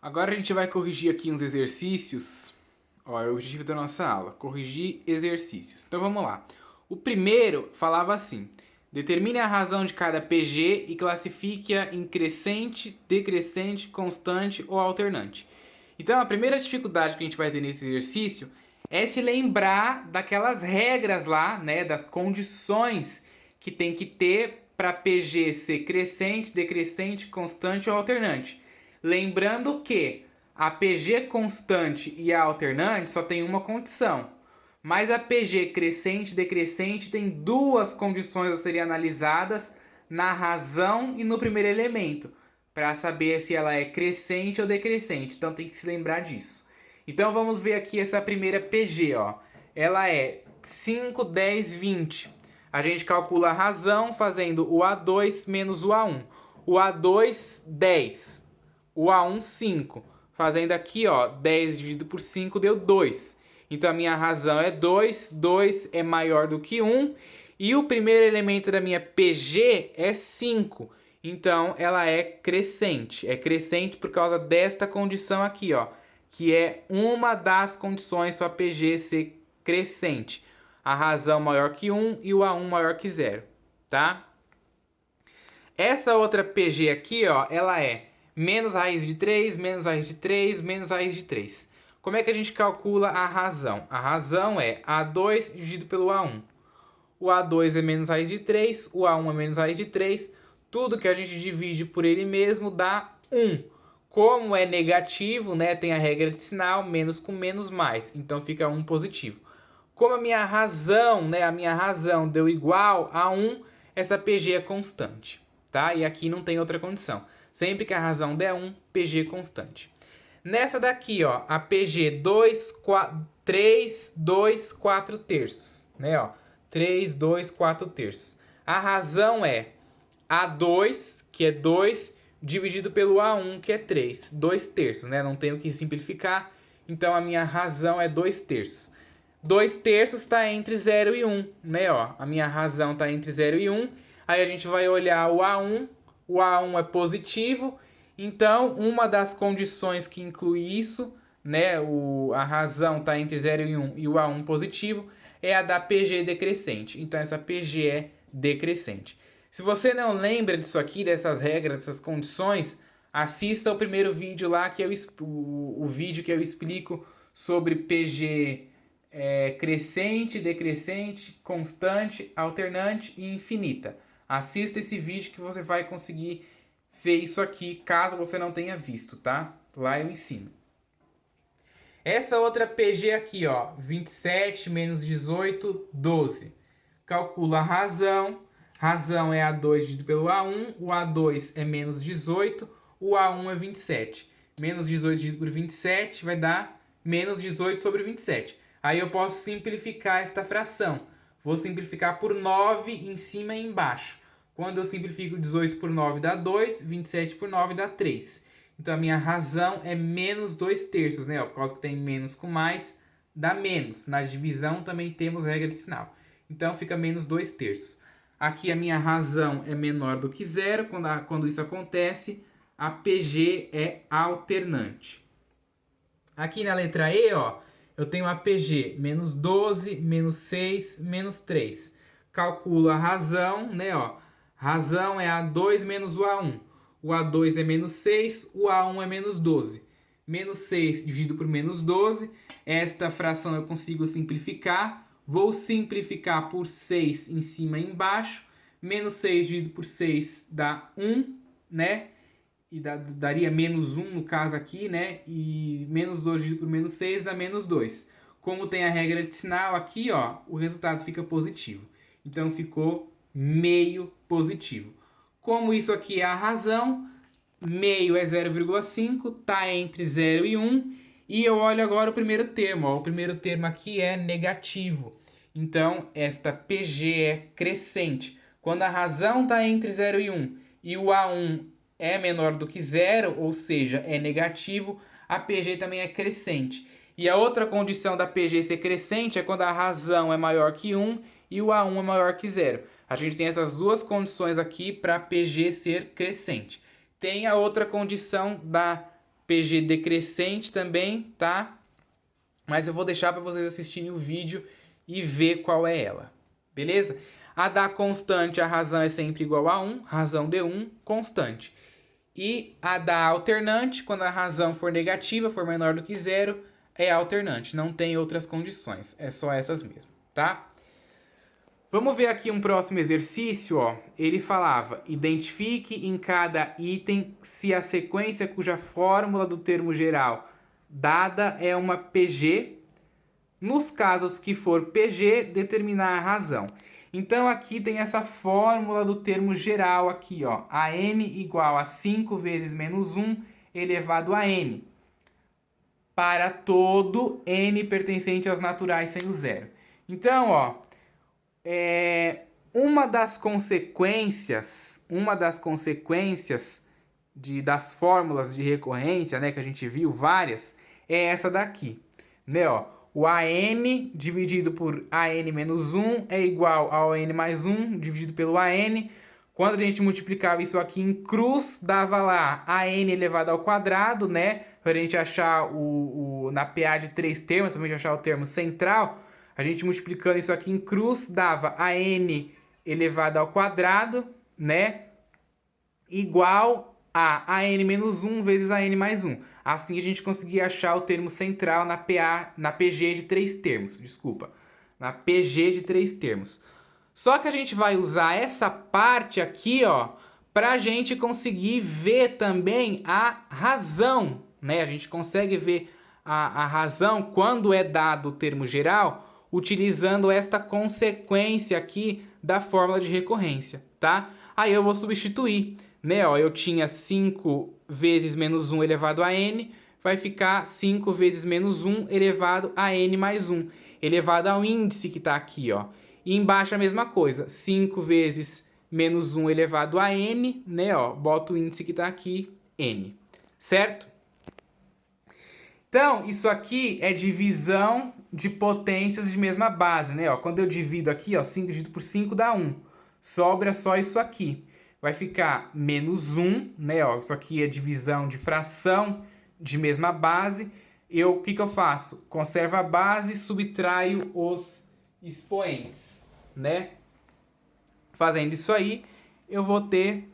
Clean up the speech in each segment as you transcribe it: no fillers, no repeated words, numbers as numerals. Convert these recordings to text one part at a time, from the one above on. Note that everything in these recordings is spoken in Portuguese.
Agora a gente vai corrigir aqui uns exercícios. Ó, é o objetivo da nossa aula, corrigir exercícios. Então vamos lá. O primeiro falava assim: determine a razão de cada PG e classifique-a em crescente, decrescente, constante ou alternante. Então a primeira dificuldade que a gente vai ter nesse exercício é se lembrar daquelas regras lá, né, das condições que tem que ter para PG ser crescente, decrescente, constante ou alternante. Lembrando que a PG constante e a alternante só tem uma condição, mas a PG crescente e decrescente tem duas condições a serem analisadas na razão e no primeiro elemento, para saber se ela é crescente ou decrescente. Então tem que se lembrar disso. Então vamos ver aqui essa primeira PG, ó. Ela é 5, 10, 20. A gente calcula a razão fazendo o A2 menos o A1. O A2, 10. O A1, 5. Fazendo aqui, ó, 10 dividido por 5 deu 2. Então a minha razão é 2. 2 é maior do que 1. E o primeiro elemento da minha PG é 5. Então ela é crescente. É crescente por causa desta condição aqui, ó, que é uma das condições para a PG ser crescente. A razão maior que 1 e o A1 maior que 0, tá? Essa outra PG aqui, ó, ela é menos raiz de 3, menos raiz de 3, menos raiz de 3. Como é que a gente calcula a razão? A razão é A2 dividido pelo A1. O A2 é menos raiz de 3, o A1 é menos raiz de 3. Tudo que a gente divide por ele mesmo dá 1. Como é negativo, né, tem a regra de sinal, menos com menos mais. Então fica 1 positivo. Como a minha razão deu igual a 1, essa PG é constante, tá? E aqui não tem outra condição. Sempre que a razão der 1, PG constante. Nessa daqui, ó, a PG 3, 2, 4 terços, né, ó. 3, 2, 4 terços. A razão é A2, que é 2, dividido pelo A1, que é 3. 2 terços, né? Não tenho que simplificar. Então a minha razão é 2 terços. 2 terços está entre 0 e 1, né? Ó, a minha razão está entre 0 e 1. Aí a gente vai olhar o A1. O A1 é positivo. Então, uma das condições que inclui isso, né? A razão está entre 0 e 1 e o A1 positivo, é a da PG decrescente. Então, essa PG é decrescente. Se você não lembra disso aqui, dessas regras, dessas condições, assista o primeiro vídeo lá, que o vídeo que eu explico sobre PG crescente, decrescente, constante, alternante e infinita. Assista esse vídeo que você vai conseguir ver isso aqui, caso você não tenha visto, tá? Lá eu ensino. Essa outra PG aqui, ó, 27 menos 18, 12. Calcula a razão. Razão é A2 dividido pelo A1. O A2 é menos 18. O A1 é 27. Menos 18 dividido por 27 vai dar menos 18 sobre 27. Aí eu posso simplificar esta fração. Vou simplificar por 9 em cima e embaixo. Quando eu simplifico 18 por 9 dá 2, 27 por 9 dá 3. Então a minha razão é menos 2 terços, né? Por causa que tem menos com mais, dá menos. Na divisão também temos regra de sinal. Então fica menos 2 terços. Aqui a minha razão é menor do que 0. Quando isso acontece, a PG é alternante. Aqui na letra E, ó, eu tenho a PG menos 12, menos 6, menos 3. Calculo a razão, né? Ó, razão é A2 menos o A1. O A2 é menos 6, o A1 é menos 12. Menos 6 dividido por menos 12. Esta fração eu consigo simplificar. Vou simplificar por 6 em cima e embaixo. Menos 6 dividido por 6 dá 1, né? E daria menos 1 no caso aqui, né? E menos 2 dividido por menos 6 dá menos 2. Como tem a regra de sinal aqui, ó, o resultado fica positivo. Então ficou meio positivo. Como isso aqui é a razão, meio é 0,5, está entre 0 e 1. E eu olho agora o primeiro termo. Ó, o primeiro termo aqui é negativo. Então, esta PG é crescente. Quando a razão está entre 0 e 1 e o A1 é menor do que 0, ou seja, é negativo, a PG também é crescente. E a outra condição da PG ser crescente é quando a razão é maior que 1 e o A1 é maior que 0. A gente tem essas duas condições aqui para PG ser crescente. Tem a outra condição da PG decrescente também, tá? Mas eu vou deixar para vocês assistirem o vídeo e ver qual é ela, beleza? A da constante, a razão é sempre igual a 1, razão de 1, constante. E a da alternante, quando a razão for negativa, for menor do que zero, é alternante. Não tem outras condições, é só essas mesmo, tá? Vamos ver aqui um próximo exercício, ó. Ele falava, identifique em cada item se a sequência cuja fórmula do termo geral dada é uma PG. Nos casos que for PG, determinar a razão. Então aqui tem essa fórmula do termo geral aqui, ó. A n igual a 5 vezes menos 1 elevado a n. Para todo n pertencente aos naturais sem o zero. Então, ó, uma das consequências das fórmulas de recorrência, né, que a gente viu várias, é essa daqui, né, ó. O AN dividido por AN menos 1 é igual ao AN mais 1 dividido pelo AN. Quando a gente multiplicava isso aqui em cruz, dava lá AN elevado ao quadrado, né? Para a gente achar na PA de 3 termos, para a gente achar o termo central, a gente multiplicando isso aqui em cruz, dava AN elevado ao quadrado, né? Igual a AN menos 1 vezes AN mais 1. Assim a gente conseguia achar o termo central na PG de 3 termos. Desculpa. Na PG de 3 termos. Só que a gente vai usar essa parte aqui, ó, para a gente conseguir ver também a razão, né? A gente consegue ver a razão quando é dado o termo geral, utilizando esta consequência aqui da fórmula de recorrência, tá? Aí eu vou substituir, né? Ó, eu tinha 5 vezes menos 1 elevado a n, vai ficar 5 vezes menos 1 elevado a n mais 1, elevado ao índice que está aqui, ó. E embaixo a mesma coisa, 5 vezes menos 1 elevado a n, né, ó, boto o índice que está aqui, n, certo? Então, isso aqui é divisão de potências de mesma base, né, ó. Quando eu divido aqui, ó, 5 dividido por 5 dá 1, sobra só isso aqui. Vai ficar menos 1, né, ó, isso aqui é divisão de fração de mesma base. O que eu faço? Conservo a base e subtraio os expoentes, né? Fazendo isso aí, eu vou ter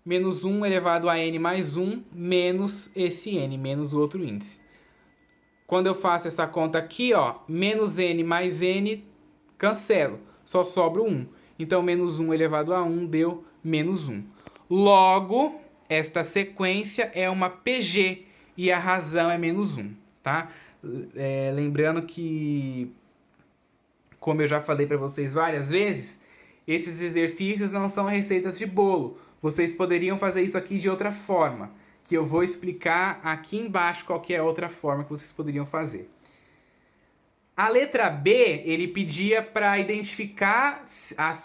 menos 1 elevado a n mais 1 menos esse n, menos o outro índice. Quando eu faço essa conta aqui, ó, menos n mais n, cancelo, só sobra o 1. Então, menos 1 elevado a 1 deu menos 1. Logo, esta sequência é uma PG e a razão é menos 1, tá? Lembrando que, como eu já falei para vocês várias vezes, esses exercícios não são receitas de bolo. Vocês poderiam fazer isso aqui de outra forma, que eu vou explicar aqui embaixo qual que é a outra forma que vocês poderiam fazer. A letra B, ele pedia para identificar as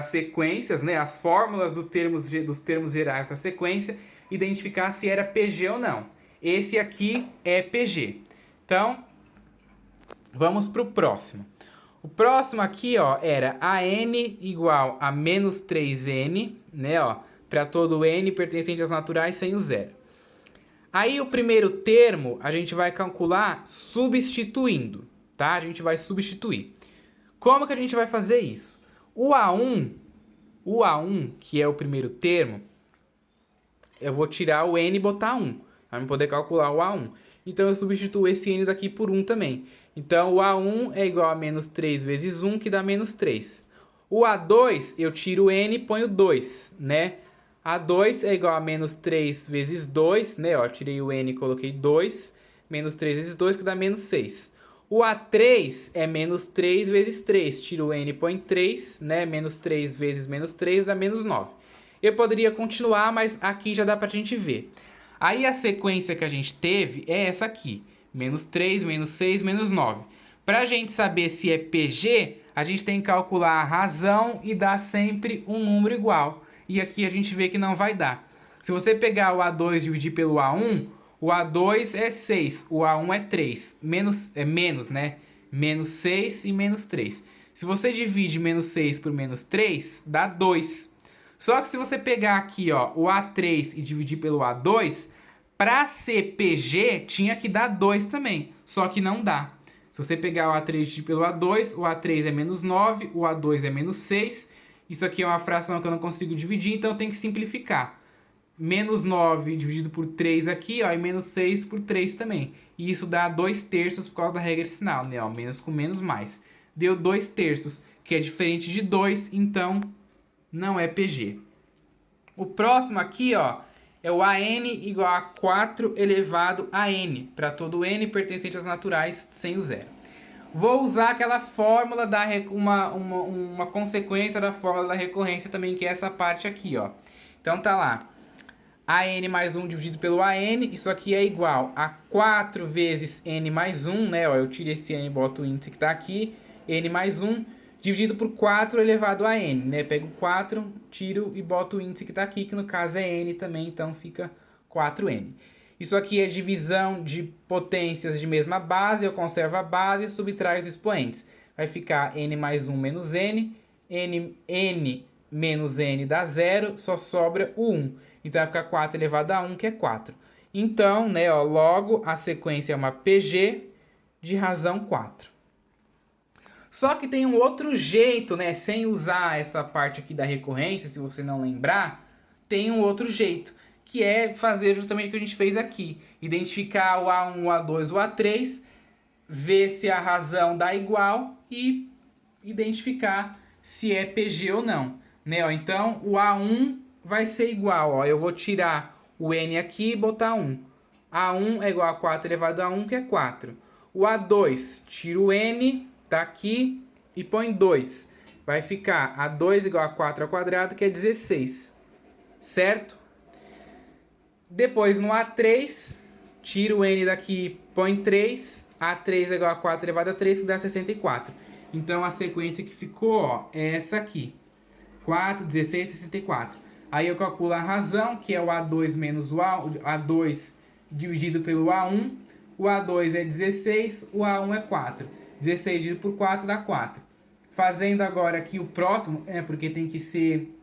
sequências, né, as fórmulas dos termos gerais da sequência, identificar se era PG ou não. Esse aqui é PG. Então, vamos para o próximo. O próximo aqui, ó, era AN igual a menos 3N, né, ó, para todo N pertencente aos naturais sem o zero. Aí o primeiro termo a gente vai calcular substituindo, tá? A gente vai substituir. Como que a gente vai fazer isso? O A1, que é o primeiro termo, eu vou tirar o N e botar 1, para poder calcular o A1. Então eu substituo esse N daqui por 1 também. Então o A1 é igual a menos 3 vezes 1, que dá menos 3. O A2, eu tiro o N e ponho 2, né? A2 é igual a menos 3 vezes 2, né? Ó, tirei o N e coloquei 2. Menos 3 vezes 2, que dá menos 6. O A3 é menos 3 vezes 3. Tiro o N e põe 3, né? Menos 3 vezes menos 3 dá menos 9. Eu poderia continuar, mas aqui já dá pra gente ver. Aí a sequência que a gente teve é essa aqui. Menos 3, menos 6, menos 9. Pra gente saber se é PG, a gente tem que calcular a razão e dar sempre um número igual. E aqui a gente vê que não vai dar. Se você pegar o A2 e dividir pelo A1, o A2 é 6, o A1 é 3. Menos, né? Menos 6 e menos 3. Se você divide menos 6 por menos 3, dá 2. Só que se você pegar aqui, ó, o A3 e dividir pelo A2, Para ser PG, tinha que dar 2 também, só que não dá. Se você pegar o A3 dividido pelo A2, o A3 é menos 9, o A2 é menos 6. Isso aqui é uma fração que eu não consigo dividir, então eu tenho que simplificar. Menos 9 dividido por 3 aqui, ó, e menos 6 por 3 também. E isso dá 2/3 por causa da regra de sinal, né? Ó, menos com menos mais. Deu 2/3, que é diferente de 2, então não é PG. O próximo aqui, ó, é o AN igual a 4 elevado a N, para todo N pertencente às naturais sem o zero. Vou usar aquela fórmula da uma consequência da fórmula da recorrência também, que é essa parte aqui, ó. Então tá lá. AN mais 1 dividido pelo AN, isso aqui é igual a 4 vezes N mais 1, né? Ó, eu tiro esse N e boto o índice que tá aqui, N mais 1, dividido por 4 elevado a N, né? Pego 4, tiro e boto o índice que tá aqui, que no caso é N também, então fica 4N. Isso aqui é divisão de potências de mesma base, eu conservo a base e subtraio os expoentes. Vai ficar N mais 1 menos N, N menos N dá 0, só sobra o 1. Então vai ficar 4 elevado a 1, que é 4. Então, né, ó, logo a sequência é uma PG de razão 4. Só que tem um outro jeito, né, sem usar essa parte aqui da recorrência, se você não lembrar, tem um outro jeito, que é fazer justamente o que a gente fez aqui. Identificar o A1, o A2, o A3, ver se a razão dá igual e identificar se é PG ou não. Né? Ó, então, o A1 vai ser igual. Ó, eu vou tirar o N aqui e botar 1. A1 é igual a 4 elevado a 1, que é 4. O A2, tiro o N, tá aqui, e põe 2. Vai ficar A2 igual a 4 ao quadrado, que é 16. Certo? Depois no A3, tiro o N daqui, põe 3. A3 é igual a 4 elevado a 3, que dá 64. Então a sequência que ficou, ó, é essa aqui. 4, 16, 64. Aí eu calculo a razão, que é o A2 menos o A2 dividido pelo A1. O A2 é 16, o A1 é 4. 16 dividido por 4 dá 4. Fazendo agora aqui o próximo, porque tem que ser...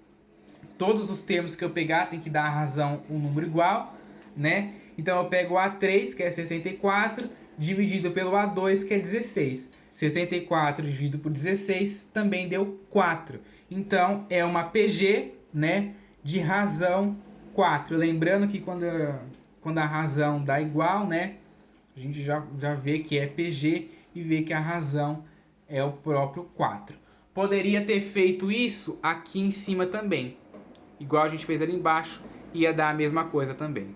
Todos os termos que eu pegar tem que dar a razão um número igual, né? Então eu pego o A3, que é 64, dividido pelo A2, que é 16. 64 dividido por 16 também deu 4. Então é uma PG, né, de razão 4. Lembrando que quando a razão dá igual, né, a gente já vê que é PG e vê que a razão é o próprio 4. Poderia ter feito isso aqui em cima também. Igual a gente fez ali embaixo, ia dar a mesma coisa também.